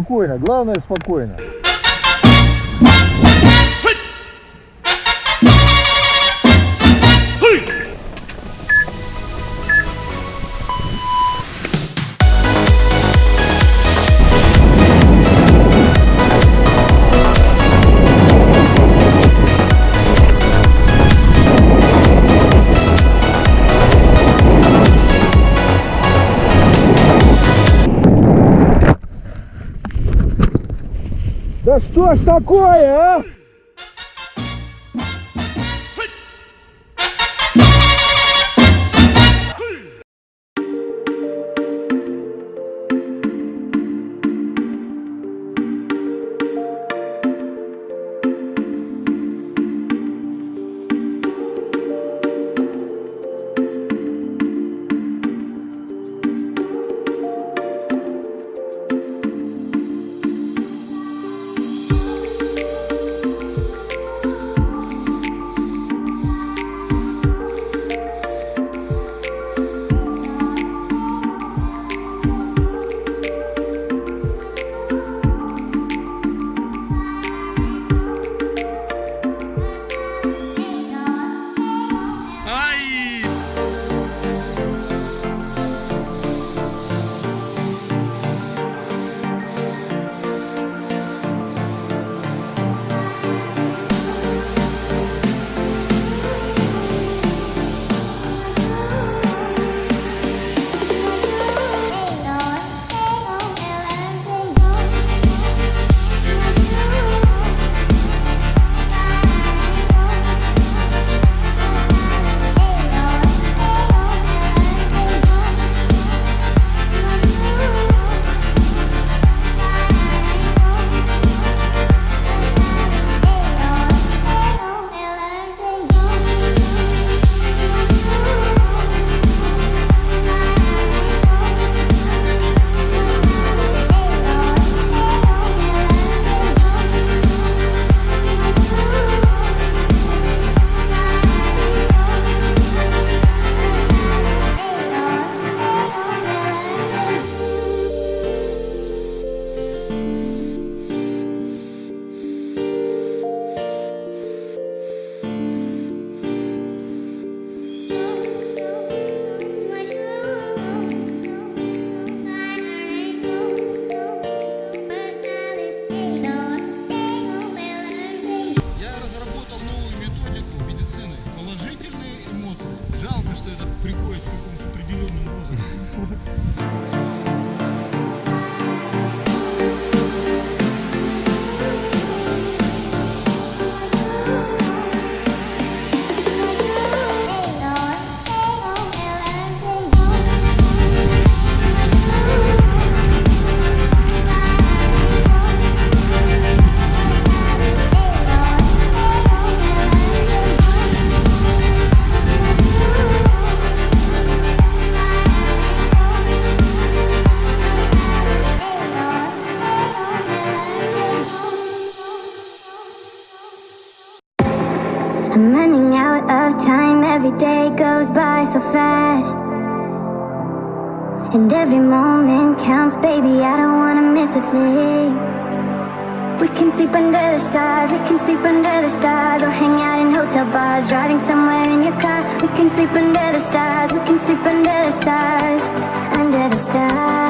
спокойно, главное спокойно. Да что ж такое, а? Что это приходит в каком-то определенном возрасте. I'm running out of time, every day goes by so fast. And every moment counts, baby, I don't wanna miss a thing. We can sleep under the stars, we can sleep under the stars, or hang out in hotel bars, driving somewhere in your car. We can sleep under the stars, we can sleep under the stars, under the stars.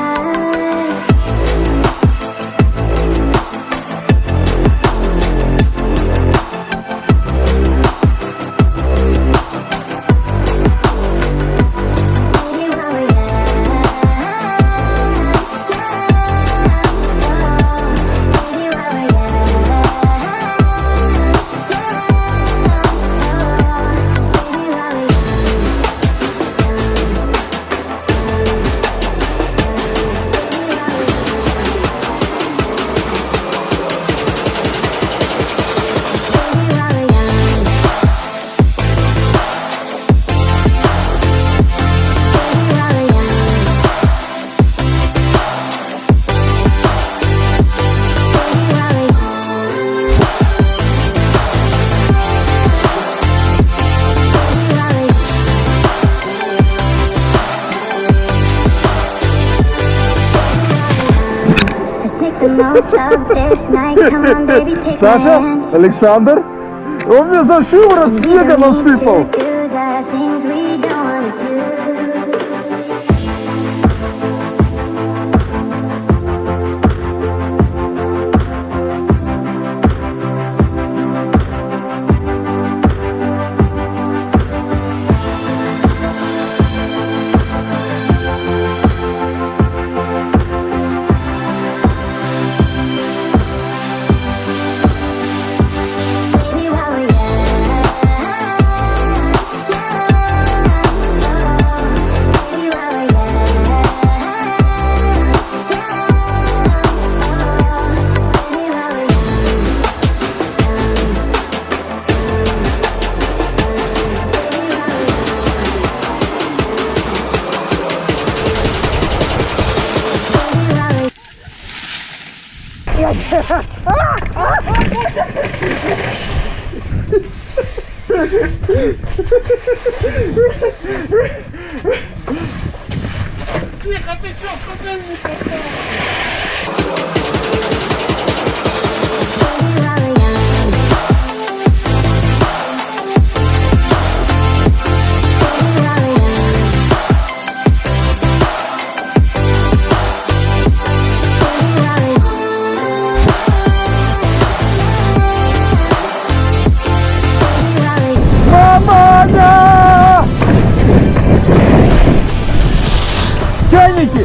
most of this night. Come on, baby, take my Саша, hand. Александр, он мне за шиворот снега насыпал. Do the things we don't wanna do. Baby, while we're Тихо, ты что, в туннель не попал? Маманя! Чайники!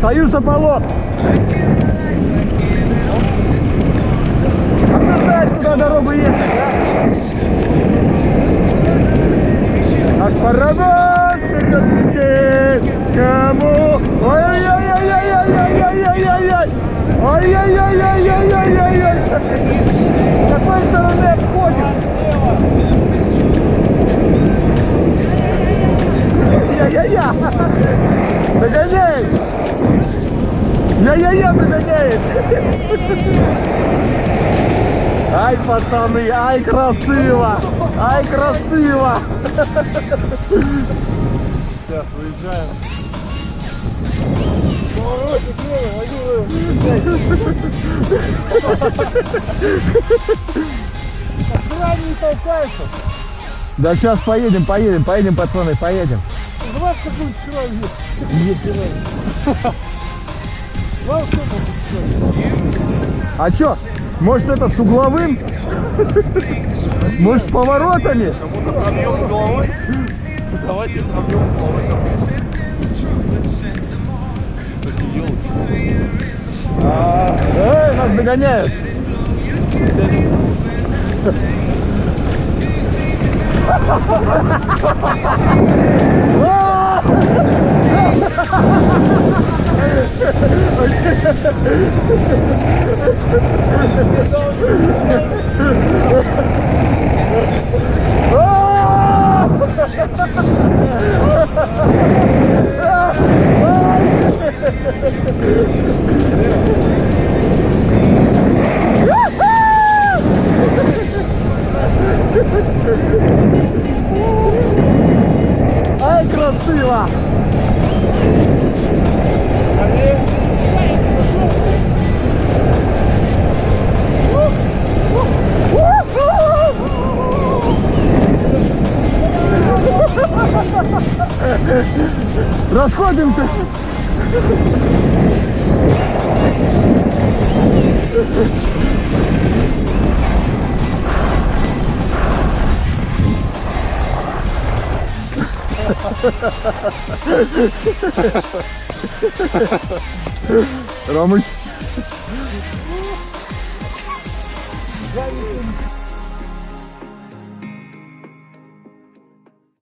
Союз Аполлон! А кто знает, куда дорогу ехать, а? Наш паровоз вперед летит! Кому? Ой-ой-ой-ой-ой-ой-ой-ой-ой-ой! Ой-ой-ой-ой-ой-ой-ой-ой! С какой стороны обходим? Я-я-я! Догоняй! Я-я-я догоняет! Ай, пацаны, ай, красиво! Ай, красиво! Так, выезжаем. Не толкайся. Да сейчас поедем, пацаны, поедем. Давай какую-нибудь сразу. А чё? Может это с угловым? Может с поворотами? Пробьем с головой. Давайте пробьем с головой. Нас догоняют. Ай, красиво! Расходимся! Ромыч.